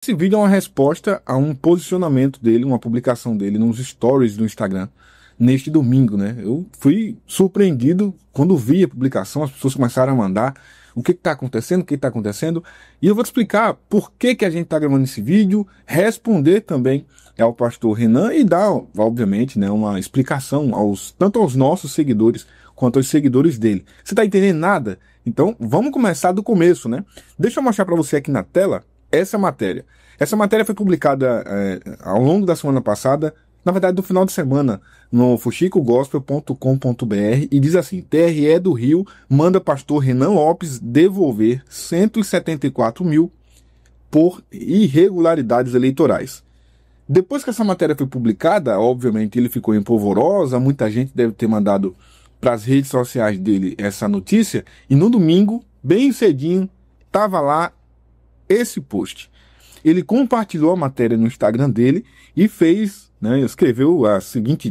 Esse vídeo é uma resposta a um posicionamento dele, uma publicação dele nos stories do Instagram, neste domingo, né? Eu fui surpreendido quando vi a publicação, as pessoas começaram a mandar o que está acontecendo, o que está acontecendo, e eu vou te explicar por que que a gente está gravando esse vídeo, responder também ao pastor Renan e dar, obviamente, né, uma explicação tanto aos nossos seguidores quanto aos seguidores dele. Você está entendendo nada? Então, vamos começar do começo, né? Deixa eu mostrar para você aqui na tela essa matéria. Essa matéria foi publicada ao longo da semana passada, na verdade do final de semana, no fuxicogospel.com.br, e diz assim: TRE do Rio manda pastor Renan Lopes devolver 174 mil por irregularidades eleitorais. Depois que essa matéria foi publicada, obviamente ele ficou em polvorosa, muita gente deve ter mandado para as redes sociais dele essa notícia, e no domingo, bem cedinho, estava lá esse post. Ele compartilhou a matéria no Instagram dele e fez, né, escreveu o seguinte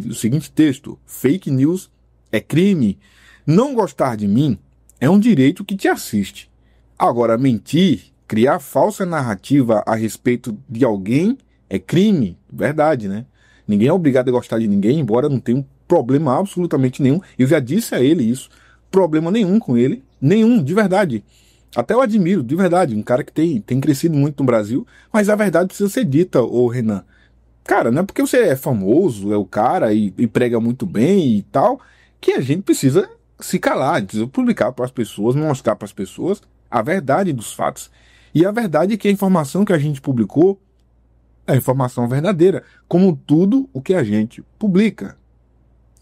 texto: fake news é crime. Não gostar de mim é um direito que te assiste. Agora, mentir, criar falsa narrativa a respeito de alguém é crime. Verdade, né? Ninguém é obrigado a gostar de ninguém, embora não tenha um problema absolutamente nenhum. Eu já disse a ele isso. Problema nenhum com ele. Nenhum, de verdade. Até eu admiro, de verdade, um cara que tem crescido muito no Brasil, mas a verdade precisa ser dita, ô Renan. Cara, não é porque você é famoso, é o cara e prega muito bem e tal, que a gente precisa se calar, precisa publicar para as pessoas, mostrar para as pessoas a verdade dos fatos. E a verdade é que a informação que a gente publicou é a informação verdadeira, como tudo o que a gente publica.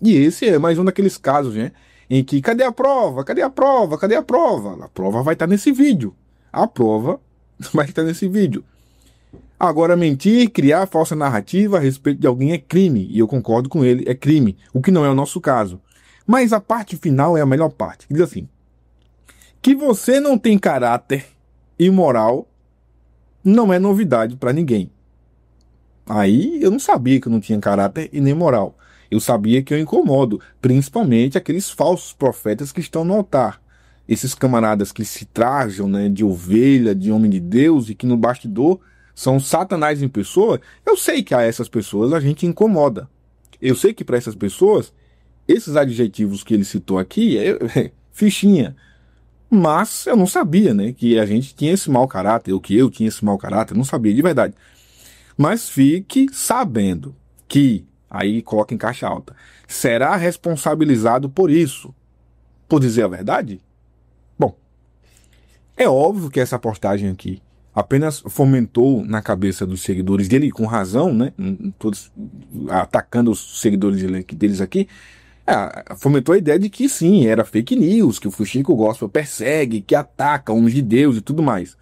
E esse é mais um daqueles casos, né? Em que, cadê a prova? Cadê a prova? Cadê a prova? A prova vai estar nesse vídeo. A prova vai estar nesse vídeo. Agora, mentir, criar falsa narrativa a respeito de alguém é crime. E eu concordo com ele, é crime. O que não é o nosso caso. Mas a parte final é a melhor parte. Diz assim: que você não tem caráter e moral não é novidade para ninguém. Aí eu não sabia que eu não tinha caráter e nem moral. Eu sabia que eu incomodo, principalmente aqueles falsos profetas que estão no altar. Esses camaradas que se trajam, né, de ovelha, de homem de Deus, e que no bastidor são Satanás em pessoa. Eu sei que a essas pessoas a gente incomoda. Eu sei que para essas pessoas, esses adjetivos que ele citou aqui é fichinha. Mas eu não sabia, né, que a gente tinha esse mau caráter, ou que eu tinha esse mau caráter, eu não sabia de verdade. Mas fique sabendo que, aí coloca em caixa alta, será responsabilizado por isso. Por dizer a verdade? Bom, é óbvio que essa postagem aqui apenas fomentou na cabeça dos seguidores dele, com razão, né? Todos atacando os seguidores deles aqui, fomentou a ideia de que sim, era fake news, que o Fuxico Gospel persegue, que ataca homens de Deus e tudo mais.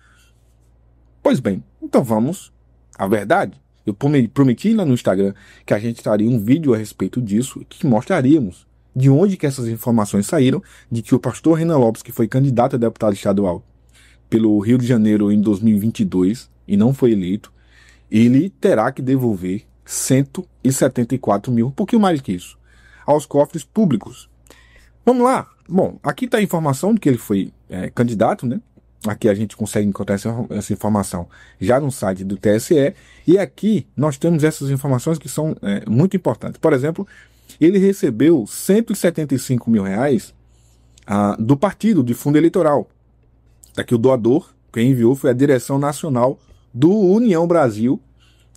Pois bem, então vamos à verdade. Eu prometi lá no Instagram que a gente estaria um vídeo a respeito disso, que mostraríamos de onde que essas informações saíram, de que o pastor Renan Lopes, que foi candidato a deputado estadual pelo Rio de Janeiro em 2022 e não foi eleito, ele terá que devolver 174 mil, um pouquinho mais que isso, aos cofres públicos. Vamos lá. Bom, aqui está a informação de que ele foi candidato, né? Aqui a gente consegue encontrar essa informação já no site do TSE. E aqui nós temos essas informações que são muito importantes. Por exemplo, ele recebeu 175 mil reais do partido, de fundo eleitoral. Aqui o doador, quem enviou foi a direção nacional do União Brasil,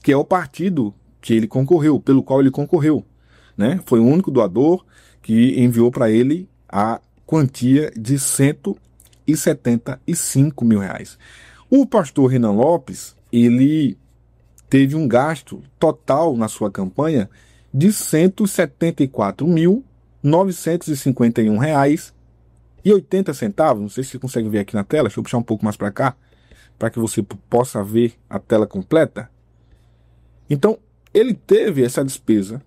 que é o partido que ele concorreu, pelo qual ele concorreu, né? Foi o único doador que enviou para ele a quantia de 175 mil reais. O pastor Renan Lopes, ele teve um gasto total na sua campanha de 174.951 reais e 80 centavos. Não sei se você consegue ver aqui na tela. Deixa eu puxar um pouco mais para cá, para que você possa ver a tela completa. Então, ele teve essa despesa,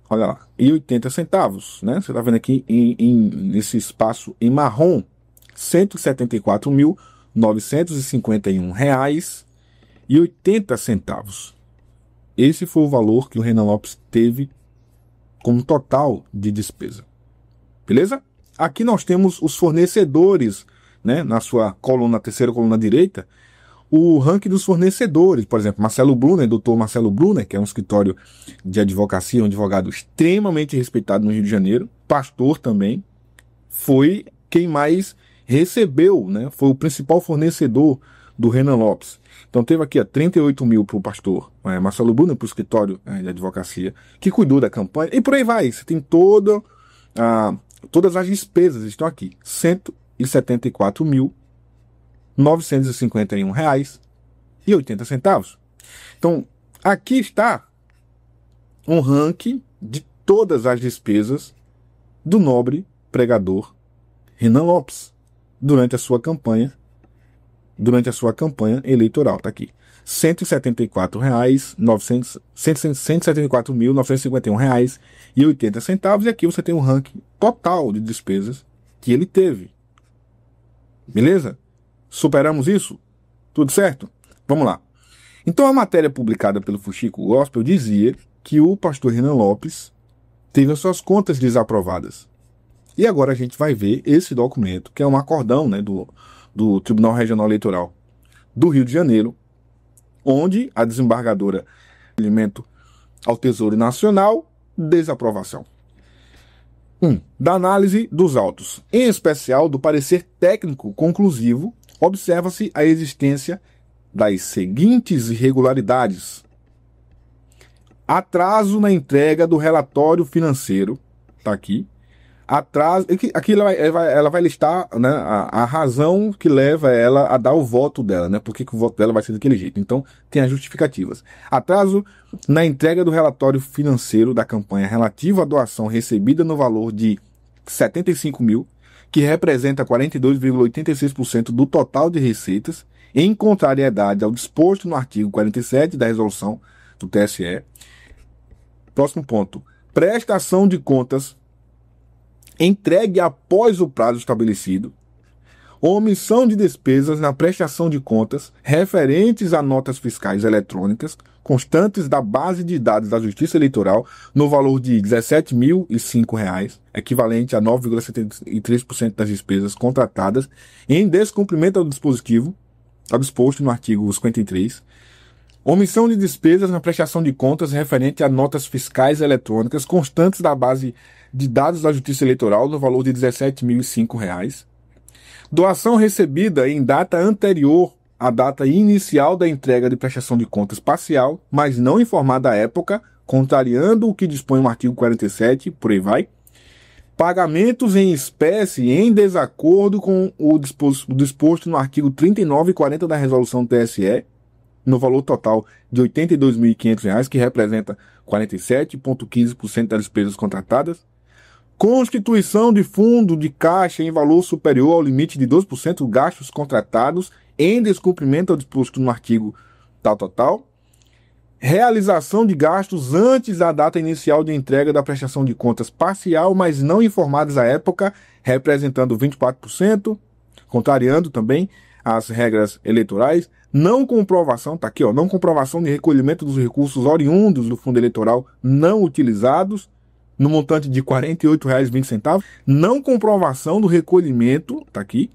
olha lá, e 80 centavos, né? Você está vendo aqui nesse espaço em marrom, 174.951 reais e 80 centavos. Esse foi o valor que o Renan Lopes teve como total de despesa. Beleza? Aqui nós temos os fornecedores, né? Na sua coluna, terceira coluna direita, o ranking dos fornecedores. Por exemplo, Marcelo Brunner, doutor Marcelo Brunner, que é um escritório de advocacia, um advogado extremamente respeitado no Rio de Janeiro, pastor também, foi quem mais recebeu, né? Foi o principal fornecedor do Renan Lopes. Então teve aqui 38 mil para o pastor Marcelo Brunner, para o escritório de advocacia, que cuidou da campanha, e por aí vai. Você tem todas as despesas, estão aqui, R$174.951,80. Então, aqui está um ranking de todas as despesas do nobre pregador Renan Lopes durante a sua campanha eleitoral. Está aqui. R$174.951,80. E aqui você tem um ranking total de despesas que ele teve. Beleza? Superamos isso? Tudo certo? Vamos lá. Então a matéria publicada pelo Fuxico Gospel dizia que o pastor Renan Lopes teve as suas contas desaprovadas. E agora a gente vai ver esse documento, que é um acordão, né, do Tribunal Regional Eleitoral do Rio de Janeiro, onde a desembargadora alimento ao Tesouro Nacional, desaprovação. Da análise dos autos, em especial do parecer técnico conclusivo, observa-se a existência das seguintes irregularidades: atraso na entrega do relatório financeiro, está aqui. Atraso, aqui ela vai listar, né, a razão que leva ela a dar o voto dela, né? Por que o voto dela vai ser daquele jeito. Então, tem as justificativas. Atraso na entrega do relatório financeiro da campanha relativo à doação recebida no valor de 75 mil, que representa 42,86% do total de receitas, em contrariedade ao disposto no artigo 47 da resolução do TSE. Próximo ponto. Prestação de contas entregue após o prazo estabelecido, omissão de despesas na prestação de contas referentes a notas fiscais eletrônicas constantes da base de dados da Justiça Eleitoral no valor de R$17.005, equivalente a 9,73% das despesas contratadas em descumprimento ao disposto no artigo 53, omissão de despesas na prestação de contas referente a notas fiscais eletrônicas constantes da base de dados da Justiça Eleitoral no valor de R$17.005. Doação recebida em data anterior à data inicial da entrega de prestação de contas parcial, mas não informada à época, contrariando o que dispõe o artigo 47, por aí vai. Pagamentos em espécie em desacordo com o disposto no artigo 39 e 40 da resolução do TSE, no valor total de R$82.500, que representa 47,15% das despesas contratadas. Constituição de fundo de caixa em valor superior ao limite de 12% gastos contratados em descumprimento ao disposto no artigo tal. Realização de gastos antes da data inicial de entrega da prestação de contas parcial, mas não informadas à época, representando 24%, contrariando também as regras eleitorais. Não comprovação, tá aqui, não comprovação de recolhimento dos recursos oriundos do fundo eleitoral não utilizados, no montante de R$48,20. Não comprovação do recolhimento, tá aqui,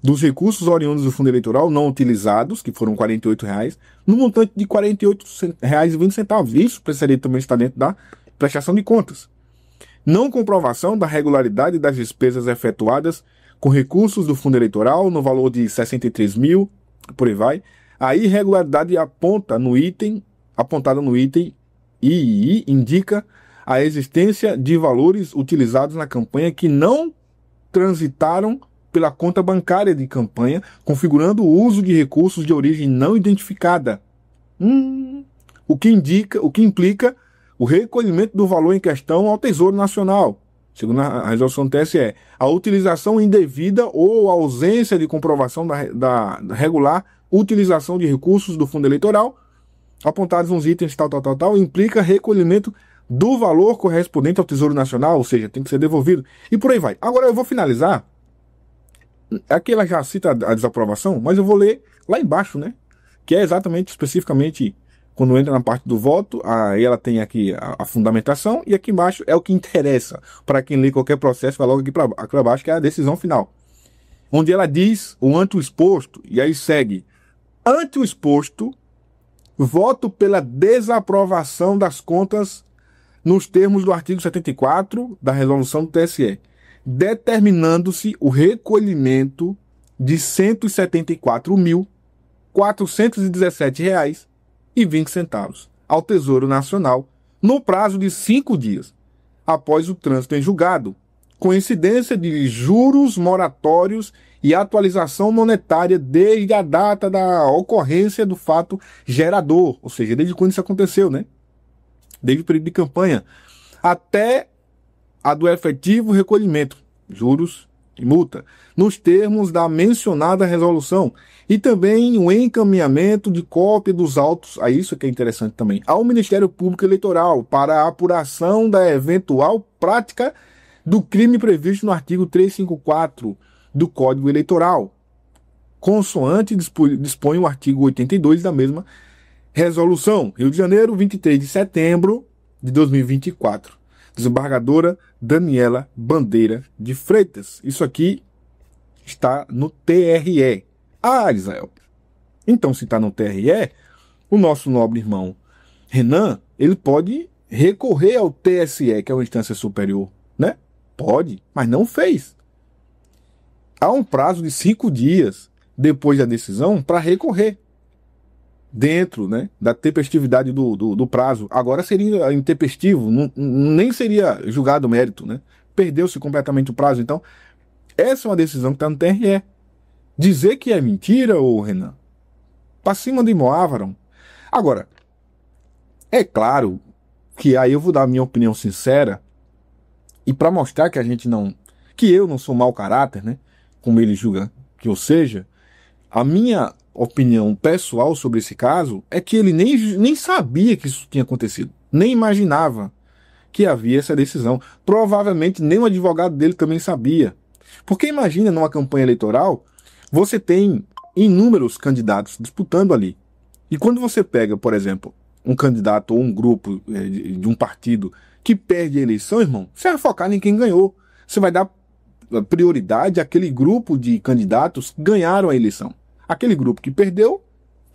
dos recursos oriundos do fundo eleitoral não utilizados, que foram R$48, no montante de R$48,20. Isso precisaria também estar dentro da prestação de contas. Não comprovação da regularidade das despesas efetuadas com recursos do fundo eleitoral no valor de 63 mil, por aí vai. A irregularidade apontada no item II indica a existência de valores utilizados na campanha que não transitaram pela conta bancária de campanha, configurando o uso de recursos de origem não identificada. O que implica o recolhimento do valor em questão ao Tesouro Nacional, segundo a resolução do TSE. A utilização indevida ou a ausência de comprovação da regular utilização de recursos do fundo eleitoral, apontados nos itens tal, implica recolhimento do valor correspondente ao Tesouro Nacional, ou seja, tem que ser devolvido, e por aí vai. Agora eu vou finalizar. Aqui ela já cita a desaprovação, mas eu vou ler lá embaixo, né? Que é exatamente, especificamente, quando entra na parte do voto, aí ela tem aqui a fundamentação, e aqui embaixo é o que interessa. Para quem lê qualquer processo, vai logo aqui para baixo, que é a decisão final. Onde ela diz o anto exposto, e aí segue Ante o exposto, voto pela desaprovação das contas nos termos do artigo 74 da resolução do TSE, determinando-se o recolhimento de R$ 174.417,20 ao Tesouro Nacional no prazo de 5 dias, após o trânsito em julgado, com incidência de juros moratórios e atualização monetária desde a data da ocorrência do fato gerador, ou seja, desde quando isso aconteceu, né? Desde o período de campanha, até a do efetivo recolhimento, juros e multa, nos termos da mencionada resolução, e também o encaminhamento de cópia dos autos, a isso que é interessante também, ao Ministério Público Eleitoral, para a apuração da eventual prática do crime previsto no artigo 354 do Código Eleitoral, consoante dispõe o artigo 82 da mesma resolução. Rio de Janeiro, 23 de setembro de 2024. Desembargadora Daniela Bandeira de Freitas. Isso aqui está no TRE. Ah, Israel. Então, se está no TRE, o nosso nobre irmão Renan, ele pode recorrer ao TSE, que é uma instância superior, né? Pode, mas não fez. Há um prazo de 5 dias depois da decisão para recorrer, dentro, né, da tempestividade do prazo. Agora seria intempestivo, nem seria julgado o mérito, né? Perdeu-se completamente o prazo. Então, essa é uma decisão que está no TRE. Dizer que é mentira, ô Renan, para cima de Moávaron. Agora, é claro que aí eu vou dar a minha opinião sincera, e para mostrar que eu não sou mau caráter, né, como ele julga que eu seja, a minha opinião pessoal sobre esse caso é que ele nem sabia que isso tinha acontecido, nem imaginava que havia essa decisão. Provavelmente nem o advogado dele também sabia. Porque imagina, numa campanha eleitoral, você tem inúmeros candidatos disputando ali. E quando você pega, por exemplo, um candidato ou um grupo de um partido que perde a eleição, irmão, você vai focar em quem ganhou. Você vai dar prioridade àquele grupo de candidatos que ganharam a eleição. Aquele grupo que perdeu,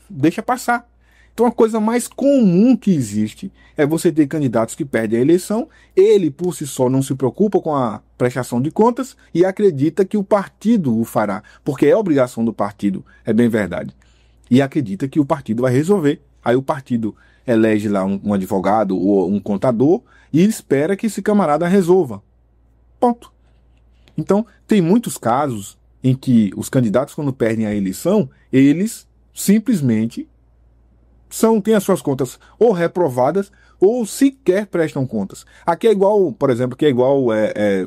deixa passar. Então a coisa mais comum que existe é você ter candidatos que perdem a eleição, ele por si só não se preocupa com a prestação de contas e acredita que o partido o fará, porque é obrigação do partido, é bem verdade. E acredita que o partido vai resolver. Aí o partido elege lá um advogado ou um contador e espera que esse camarada resolva. Ponto. Então, tem muitos casos em que os candidatos, quando perdem a eleição, eles simplesmente têm as suas contas ou reprovadas ou sequer prestam contas. Aqui é igual, por exemplo,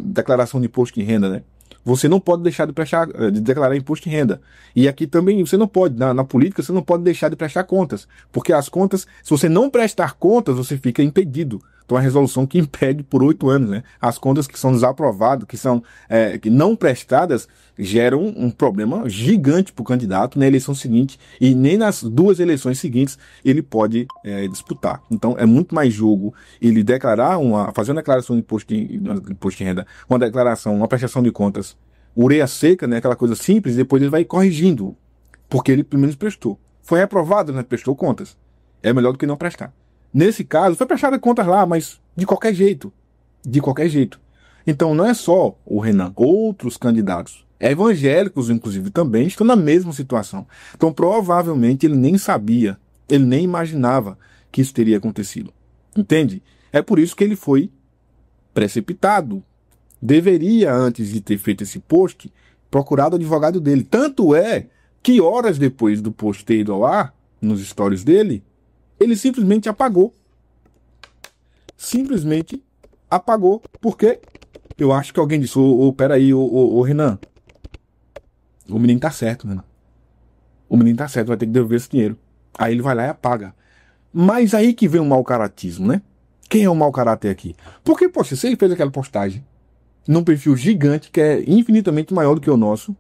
declaração de imposto de renda, né? Você não pode deixar de declarar imposto de renda. E aqui também você não pode, na política, você não pode deixar de prestar contas. Porque as contas, se você não prestar contas, você fica impedido. Então, a resolução que impede por 8 anos, né? As contas que são desaprovadas, que não prestadas, geram um problema gigante para o candidato na eleição seguinte, e nem nas 2 eleições seguintes ele pode disputar. Então, é muito mais jogo ele fazer uma declaração de imposto de renda, uma prestação de contas, ureia seca, né? Aquela coisa simples, depois ele vai corrigindo, porque ele pelo menos prestou. Foi aprovado, né? Prestou contas. É melhor do que não prestar. Nesse caso, foi prestada contas lá, mas de qualquer jeito. De qualquer jeito. Então, não é só o Renan. Outros candidatos, evangélicos, inclusive, também estão na mesma situação. Então, provavelmente, ele nem sabia, ele nem imaginava que isso teria acontecido. Entende? É por isso que ele foi precipitado. Deveria, antes de ter feito esse post, procurar o advogado dele. Tanto é que horas depois do post ter ido ao ar, nos stories dele, ele simplesmente apagou. Simplesmente apagou. Porque eu acho que alguém disse, peraí, Renan, o menino tá certo, Renan. O menino tá certo, vai ter que devolver esse dinheiro. Aí ele vai lá e apaga. Mas aí que vem o mau caratismo, né? Quem é o mau caráter aqui? Porque, poxa, se ele fez aquela postagem num perfil gigante, que é infinitamente maior do que o nosso,